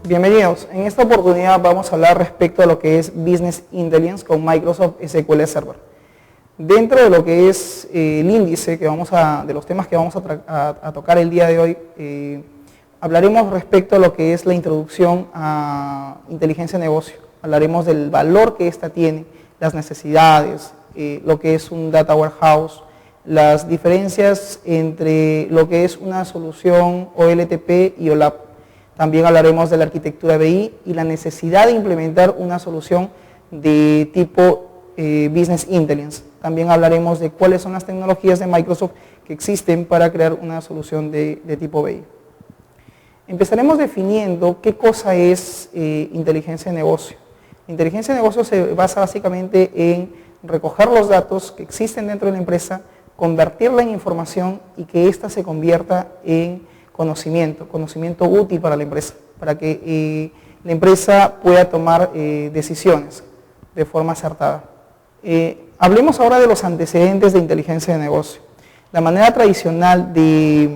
Bienvenidos. En esta oportunidad vamos a hablar respecto a lo que es Business Intelligence con Microsoft SQL Server. Dentro de lo que es el índice de los temas que vamos a tocar el día de hoy, hablaremos respecto a lo que es la introducción a inteligencia de negocio. Hablaremos del valor que ésta tiene, las necesidades, lo que es un data warehouse, las diferencias entre lo que es una solución OLTP y OLAP. También hablaremos de la arquitectura BI y la necesidad de implementar una solución de tipo Business Intelligence. También hablaremos de cuáles son las tecnologías de Microsoft que existen para crear una solución de tipo BI. Empezaremos definiendo qué cosa es inteligencia de negocio. La inteligencia de negocio se basa básicamente en recoger los datos que existen dentro de la empresa, convertirla en información y que ésta se convierta en conocimiento útil para la empresa, para que la empresa pueda tomar decisiones de forma acertada. Hablemos ahora de los antecedentes de inteligencia de negocio. La manera tradicional de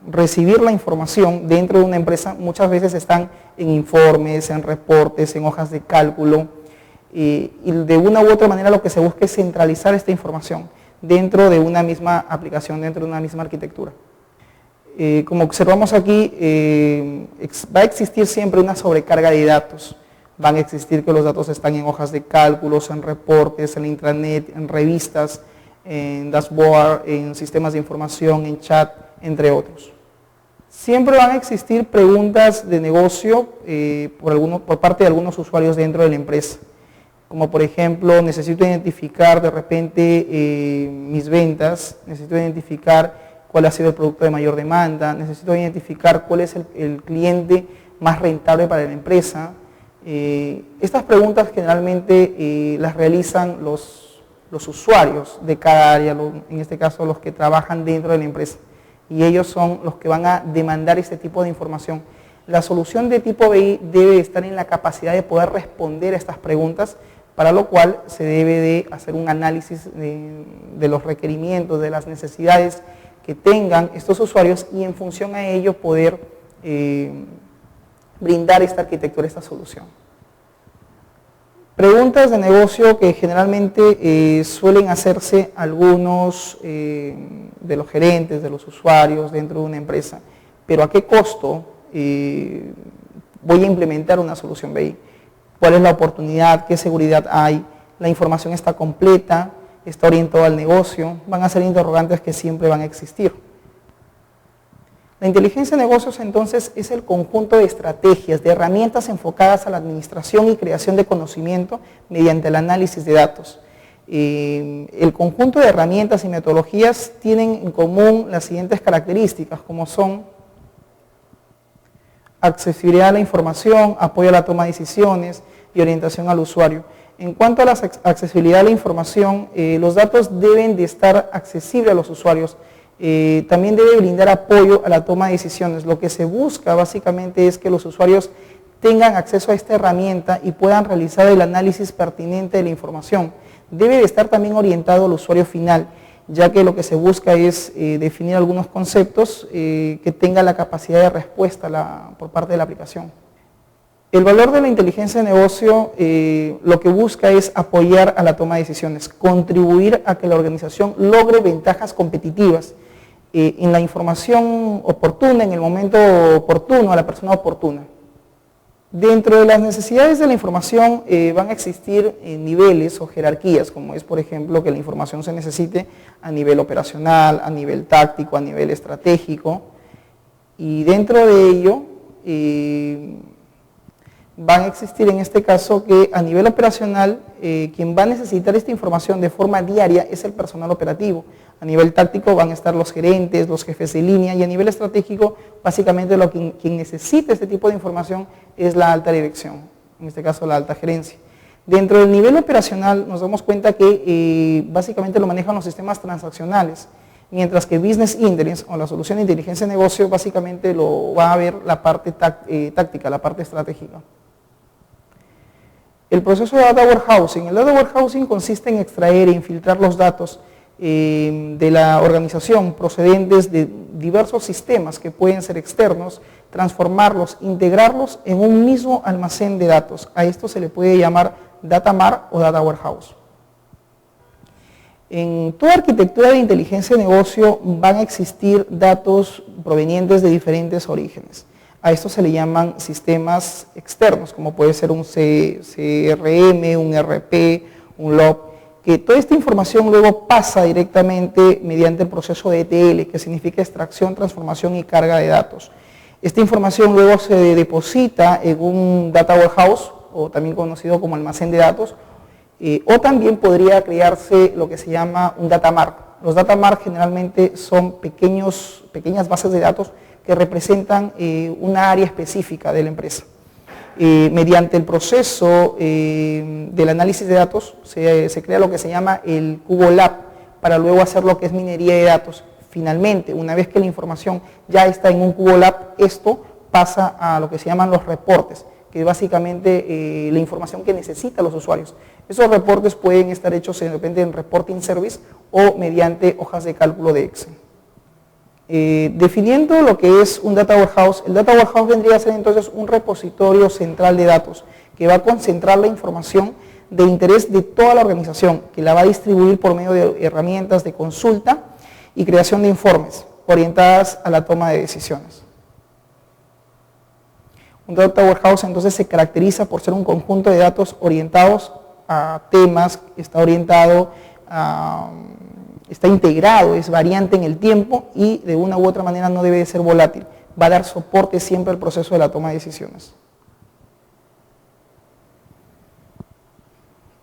recibir la información dentro de una empresa muchas veces están en informes, en reportes, en hojas de cálculo, y de una u otra manera lo que se busca es centralizar esta información dentro de una misma aplicación, dentro de una misma arquitectura. Como observamos aquí, va a existir siempre una sobrecarga de datos. Van a existir que los datos están en hojas de cálculos, en reportes, en la intranet, en revistas, en dashboard, en sistemas de información, en chat, entre otros. Siempre van a existir preguntas de negocio por parte de algunos usuarios dentro de la empresa. Como por ejemplo, necesito identificar de repente mis ventas, necesito identificar cuál ha sido el producto de mayor demanda, necesito identificar cuál es el cliente más rentable para la empresa. Estas preguntas generalmente las realizan los usuarios de cada área, en este caso los que trabajan dentro de la empresa, y ellos son los que van a demandar este tipo de información. La solución de tipo BI debe estar en la capacidad de poder responder a estas preguntas, para lo cual se debe de hacer un análisis de los requerimientos, de las necesidades que tengan estos usuarios y en función a ello poder brindar esta arquitectura, esta solución. Preguntas de negocio que generalmente suelen hacerse algunos de los gerentes, de los usuarios dentro de una empresa. Pero ¿a qué costo voy a implementar una solución BI? ¿Cuál es la oportunidad? ¿Qué seguridad hay? ¿La información está completa? ¿Está orientado al negocio? Van a ser interrogantes que siempre van a existir. La inteligencia de negocios entonces es el conjunto de estrategias, de herramientas enfocadas a la administración y creación de conocimiento mediante el análisis de datos. El conjunto de herramientas y metodologías tienen en común las siguientes características, como son accesibilidad a la información, apoyo a la toma de decisiones y orientación al usuario. En cuanto a la accesibilidad a la información, los datos deben de estar accesibles a los usuarios. También debe brindar apoyo a la toma de decisiones. Lo que se busca básicamente es que los usuarios tengan acceso a esta herramienta y puedan realizar el análisis pertinente de la información. Debe de estar también orientado al usuario final, ya que lo que se busca es definir algunos conceptos que tengan la capacidad de respuesta por parte de la aplicación. El valor de la inteligencia de negocio lo que busca es apoyar a la toma de decisiones, contribuir a que la organización logre ventajas competitivas en la información oportuna, en el momento oportuno, a la persona oportuna. Dentro de las necesidades de la información van a existir niveles o jerarquías, como es por ejemplo que la información se necesite a nivel operacional, a nivel táctico, a nivel estratégico, y dentro de ello van a existir en este caso que a nivel operacional quien va a necesitar esta información de forma diaria es el personal operativo. A nivel táctico van a estar los gerentes, los jefes de línea, y a nivel estratégico básicamente quien necesita este tipo de información es la alta dirección, en este caso la alta gerencia. Dentro del nivel operacional nos damos cuenta que básicamente lo manejan los sistemas transaccionales, mientras que Business Intelligence o la solución de inteligencia de negocio básicamente lo va a ver la parte táctica, la parte estratégica. El proceso de Data Warehousing. El Data Warehousing consiste en extraer e infiltrar los datos de la organización procedentes de diversos sistemas que pueden ser externos, transformarlos, integrarlos en un mismo almacén de datos. A esto se le puede llamar Data Mart o Data Warehouse. En toda arquitectura de inteligencia de negocio van a existir datos provenientes de diferentes orígenes. A esto se le llaman sistemas externos, como puede ser un CRM, un ERP, un LOB, que toda esta información luego pasa directamente mediante el proceso de ETL, que significa extracción, transformación y carga de datos. Esta información luego se deposita en un Data Warehouse, o también conocido como almacén de datos, o también podría crearse lo que se llama un Data Mart. Los Data Mart generalmente son pequeñas bases de datos que representan una área específica de la empresa. Mediante el proceso del análisis de datos se crea lo que se llama el Cubo Lab para luego hacer lo que es minería de datos. Finalmente, una vez que la información ya está en un Cubo Lab, esto pasa a lo que se llaman los reportes, que es básicamente la información que necesitan los usuarios. Esos reportes pueden estar hechos de repente en Reporting Service o mediante hojas de cálculo de Excel. Definiendo lo que es un Data Warehouse, el Data Warehouse vendría a ser entonces un repositorio central de datos que va a concentrar la información de interés de toda la organización, que la va a distribuir por medio de herramientas de consulta y creación de informes orientadas a la toma de decisiones. Un Data Warehouse entonces se caracteriza por ser un conjunto de datos orientados a temas, está integrado, es variante en el tiempo y de una u otra manera no debe de ser volátil. Va a dar soporte siempre al proceso de la toma de decisiones.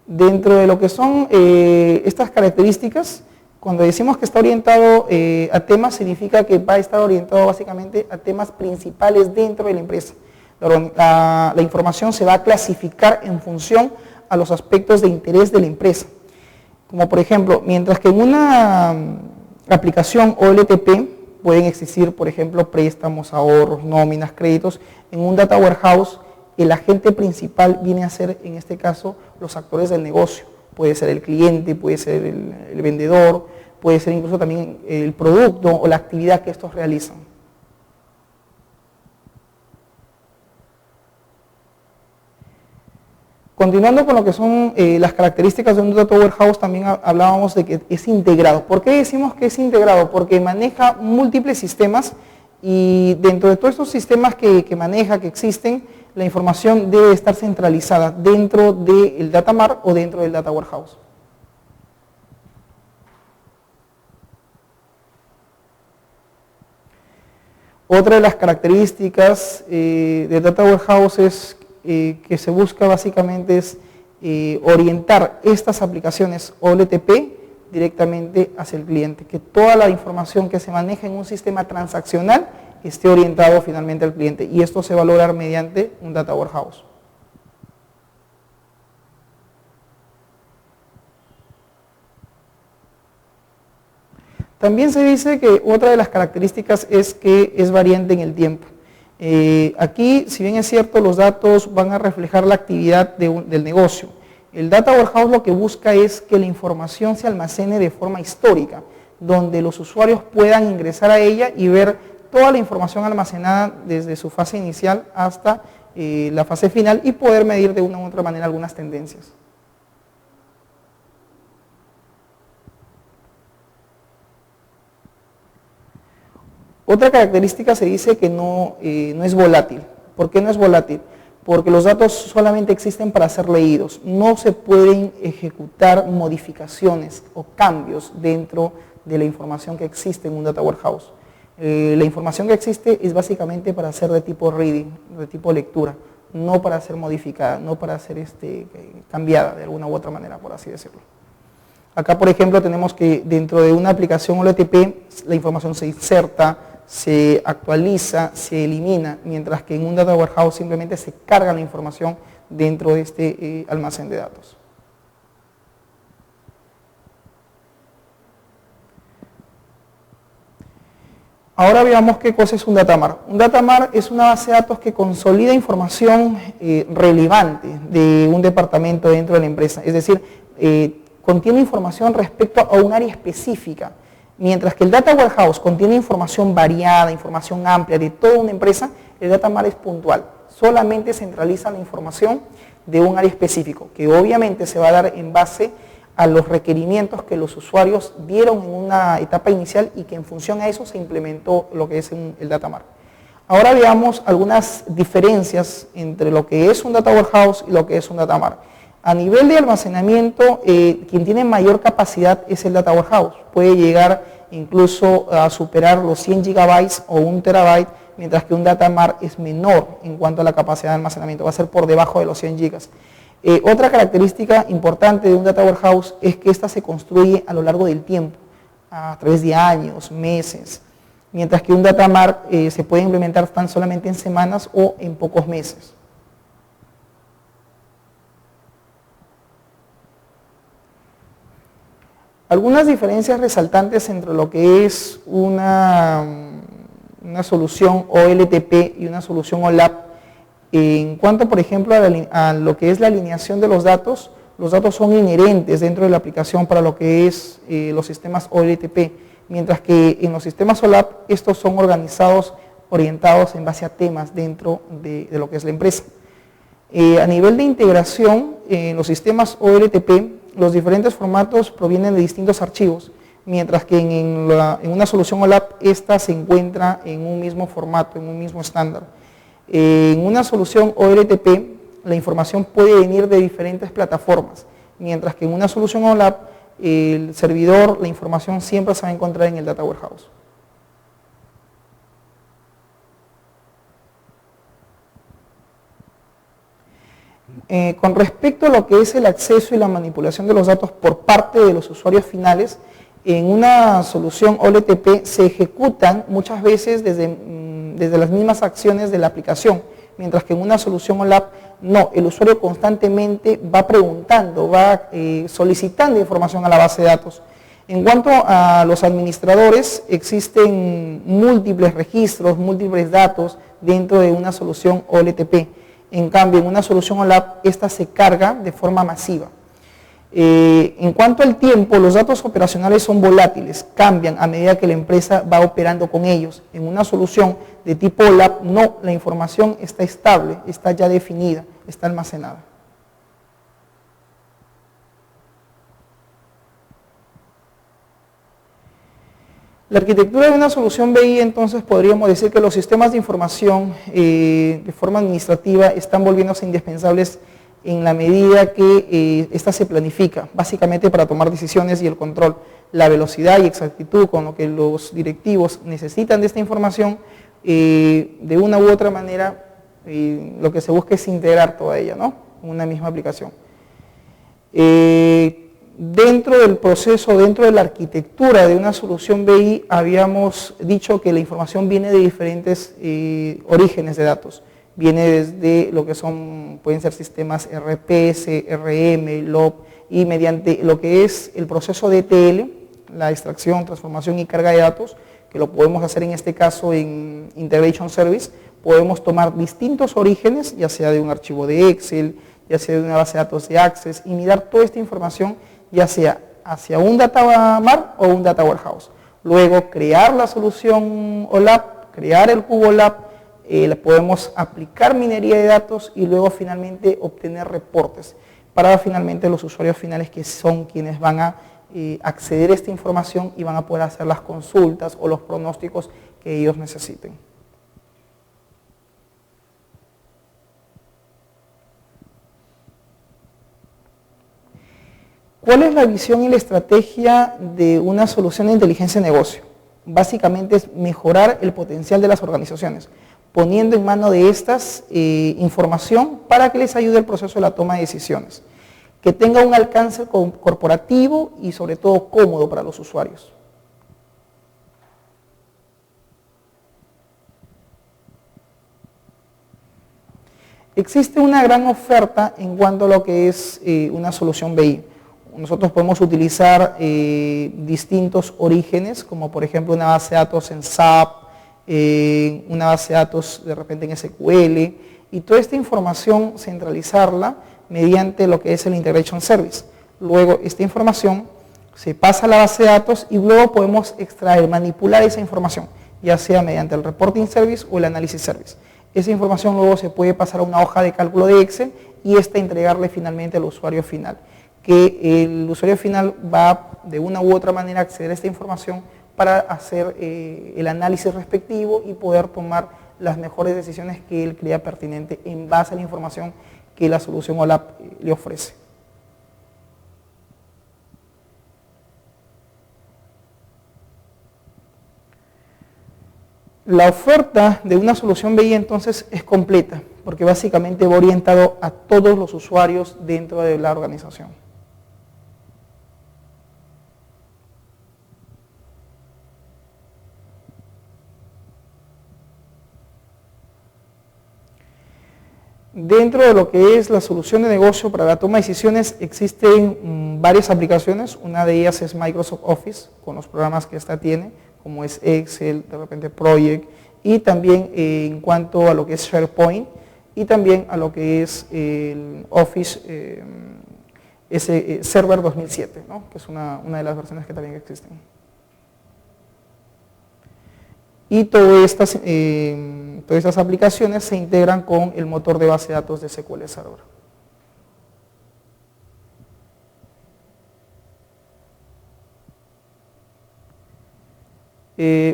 Dentro de lo que son estas características, cuando decimos que está orientado a temas, significa que va a estar orientado básicamente a temas principales dentro de la empresa. La información se va a clasificar en función a los aspectos de interés de la empresa. Como por ejemplo, mientras que en una aplicación OLTP pueden existir, por ejemplo, préstamos, ahorros, nóminas, créditos, en un Data Warehouse el agente principal viene a ser, en este caso, los actores del negocio. Puede ser el cliente, puede ser el vendedor, puede ser incluso también el producto o la actividad que estos realizan. Continuando con lo que son las características de un Data Warehouse, también hablábamos de que es integrado. ¿Por qué decimos que es integrado? Porque maneja múltiples sistemas y dentro de todos estos sistemas que maneja, que existen, la información debe estar centralizada dentro del Data Mart o dentro del Data Warehouse. Otra de las características del Data Warehouse es que se busca básicamente es orientar estas aplicaciones OLTP directamente hacia el cliente, que toda la información que se maneja en un sistema transaccional esté orientado finalmente al cliente y esto se va a lograr mediante un Data Warehouse. También se dice que otra de las características es que es variante en el tiempo. Aquí, si bien es cierto, los datos van a reflejar la actividad del negocio. El Data Warehouse lo que busca es que la información se almacene de forma histórica, donde los usuarios puedan ingresar a ella y ver toda la información almacenada desde su fase inicial hasta la fase final y poder medir de una u otra manera algunas tendencias. Otra característica se dice que no es volátil. ¿Por qué no es volátil? Porque los datos solamente existen para ser leídos. No se pueden ejecutar modificaciones o cambios dentro de la información que existe en un Data Warehouse. La información que existe es básicamente para ser de tipo reading, de tipo lectura, no para ser modificada, no para ser cambiada de alguna u otra manera, por así decirlo. Acá, por ejemplo, tenemos que dentro de una aplicación OLTP la información se inserta, se actualiza, se elimina, mientras que en un Data Warehouse simplemente se carga la información dentro de este almacén de datos. Ahora veamos qué cosa es un Data Mart. Un Data Mart es una base de datos que consolida información relevante de un departamento dentro de la empresa, es decir, contiene información respecto a un área específica. Mientras que el Data Warehouse contiene información variada, información amplia de toda una empresa, el data mart es puntual, solamente centraliza la información de un área específico, que obviamente se va a dar en base a los requerimientos que los usuarios dieron en una etapa inicial y que en función a eso se implementó lo que es el data mart. Ahora veamos algunas diferencias entre lo que es un data warehouse y lo que es un data mart. A nivel de almacenamiento, quien tiene mayor capacidad es el data warehouse. Puede llegar incluso a superar los 100 gigabytes o 1 terabyte, mientras que un data mart es menor en cuanto a la capacidad de almacenamiento, va a ser por debajo de los 100 gigas. Otra característica importante de un data warehouse es que ésta se construye a lo largo del tiempo, a través de años, meses, mientras que un data mart se puede implementar tan solamente en semanas o en pocos meses. Algunas diferencias resaltantes entre lo que es una solución OLTP y una solución OLAP. En cuanto, por ejemplo, a lo que es la alineación de los datos son inherentes dentro de la aplicación para lo que es los sistemas OLTP, mientras que en los sistemas OLAP estos son organizados, orientados en base a temas dentro de lo que es la empresa. A nivel de integración, en los sistemas OLTP, los diferentes formatos provienen de distintos archivos, mientras que en una solución OLAP, esta se encuentra en un mismo formato, en un mismo estándar. En una solución OLTP, la información puede venir de diferentes plataformas, mientras que en una solución OLAP, el servidor, la información siempre se va a encontrar en el Data Warehouse. Con respecto a lo que es el acceso y la manipulación de los datos por parte de los usuarios finales, en una solución OLTP se ejecutan muchas veces desde las mismas acciones de la aplicación, mientras que en una solución OLAP no, el usuario constantemente va preguntando, va solicitando información a la base de datos. En cuanto a los administradores, existen múltiples registros, múltiples datos dentro de una solución OLTP. En cambio, en una solución OLAP, esta se carga de forma masiva. En cuanto al tiempo, los datos operacionales son volátiles, cambian a medida que la empresa va operando con ellos. En una solución de tipo OLAP, no, la información está estable, está ya definida, está almacenada. La arquitectura de una solución BI, entonces, podríamos decir que los sistemas de información de forma administrativa están volviéndose indispensables en la medida que ésta se planifica, básicamente para tomar decisiones y el control. La velocidad y exactitud con lo que los directivos necesitan de esta información, de una u otra manera, lo que se busca es integrar toda ella, ¿no?, en una misma aplicación. Dentro del proceso, dentro de la arquitectura de una solución BI, habíamos dicho que la información viene de diferentes orígenes de datos. Viene desde lo que pueden ser sistemas RPS, RM, LOB, y mediante lo que es el proceso de ETL, la extracción, transformación y carga de datos, que lo podemos hacer en este caso en Integration Service, podemos tomar distintos orígenes, ya sea de un archivo de Excel, ya sea de una base de datos de Access, y mirar toda esta información, ya sea hacia un data mart o un data warehouse. Luego crear la solución OLAP, crear el cubo OLAP, le podemos aplicar minería de datos y luego finalmente obtener reportes para finalmente los usuarios finales, que son quienes van a acceder a esta información y van a poder hacer las consultas o los pronósticos que ellos necesiten. ¿Cuál es la visión y la estrategia de una solución de inteligencia de negocio? Básicamente es mejorar el potencial de las organizaciones, poniendo en mano de estas información para que les ayude el proceso de la toma de decisiones, que tenga un alcance corporativo y sobre todo cómodo para los usuarios. Existe una gran oferta en cuanto a lo que es una solución BI. Nosotros podemos utilizar distintos orígenes, como por ejemplo una base de datos en SAP, una base de datos de repente en SQL, y toda esta información centralizarla mediante lo que es el Integration Service. Luego esta información se pasa a la base de datos y luego podemos extraer, manipular esa información, ya sea mediante el Reporting Service o el Analysis Service. Esa información luego se puede pasar a una hoja de cálculo de Excel y entregarle finalmente al usuario final, que el usuario final va de una u otra manera a acceder a esta información para hacer el análisis respectivo y poder tomar las mejores decisiones que él crea pertinente en base a la información que la solución OLAP le ofrece. La oferta de una solución BI entonces es completa, porque básicamente va orientado a todos los usuarios dentro de la organización. Dentro de lo que es la solución de negocio para la toma de decisiones existen varias aplicaciones. Una de ellas es Microsoft Office, con los programas que esta tiene, como es Excel, de repente Project, y también en cuanto a lo que es SharePoint, y también a lo que es el Office Server 2007, ¿no? Que es una de las versiones que también existen. Y todas estas aplicaciones se integran con el motor de base de datos de SQL Server.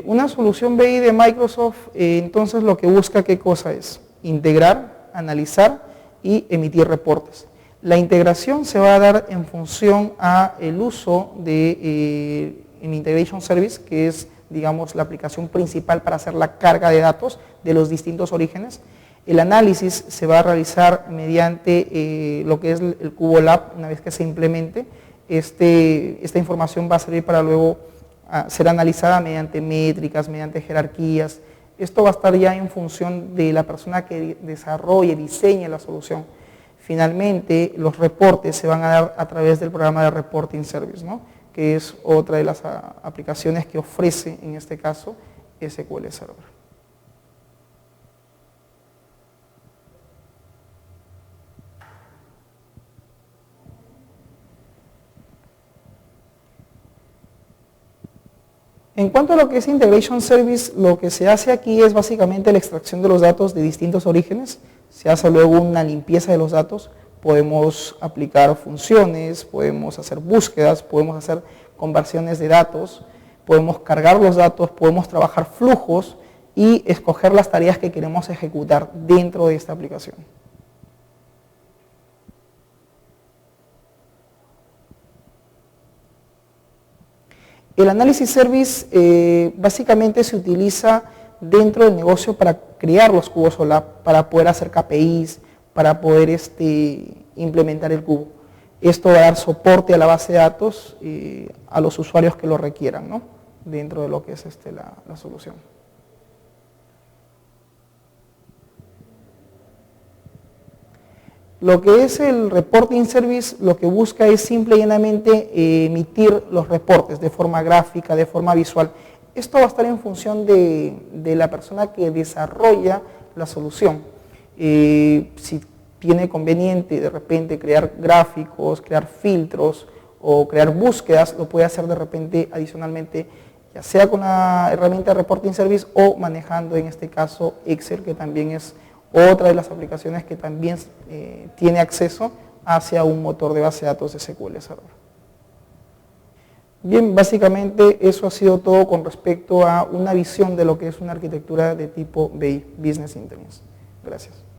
Una solución BI de Microsoft, entonces lo que busca, ¿qué cosa es? Integrar, analizar y emitir reportes. La integración se va a dar en función a el uso de Integration Service, que es, digamos, la aplicación principal para hacer la carga de datos de los distintos orígenes. El análisis se va a realizar mediante lo que es el Cubo Lab. Una vez que se implemente, esta información va a servir para luego ser analizada mediante métricas, mediante jerarquías. Esto va a estar ya en función de la persona que desarrolle, diseñe la solución. Finalmente, los reportes se van a dar a través del programa de Reporting Service, ¿no? Que es otra de las aplicaciones que ofrece, en este caso, SQL Server. En cuanto a lo que es Integration Service, lo que se hace aquí es básicamente la extracción de los datos de distintos orígenes. Se hace luego una limpieza de los datos. Podemos aplicar funciones, podemos hacer búsquedas, podemos hacer conversiones de datos, podemos cargar los datos, podemos trabajar flujos y escoger las tareas que queremos ejecutar dentro de esta aplicación. El Analysis Service básicamente se utiliza dentro del negocio para crear los cubos OLAP, para poder hacer KPIs, para poder implementar el cubo. Esto va a dar soporte a la base de datos a los usuarios que lo requieran, ¿no? Dentro de lo que es la solución. Lo que es el Reporting Service, lo que busca es simple y llanamente emitir los reportes de forma gráfica, de forma visual. Esto va a estar en función de la persona que desarrolla la solución. Si tiene conveniente de repente crear gráficos, crear filtros o crear búsquedas, lo puede hacer de repente adicionalmente, ya sea con la herramienta de Reporting Service o manejando en este caso Excel, que también es otra de las aplicaciones que también tiene acceso hacia un motor de base de datos de SQL Server. Bien, básicamente eso ha sido todo con respecto a una visión de lo que es una arquitectura de tipo BI, Business Intelligence. Gracias.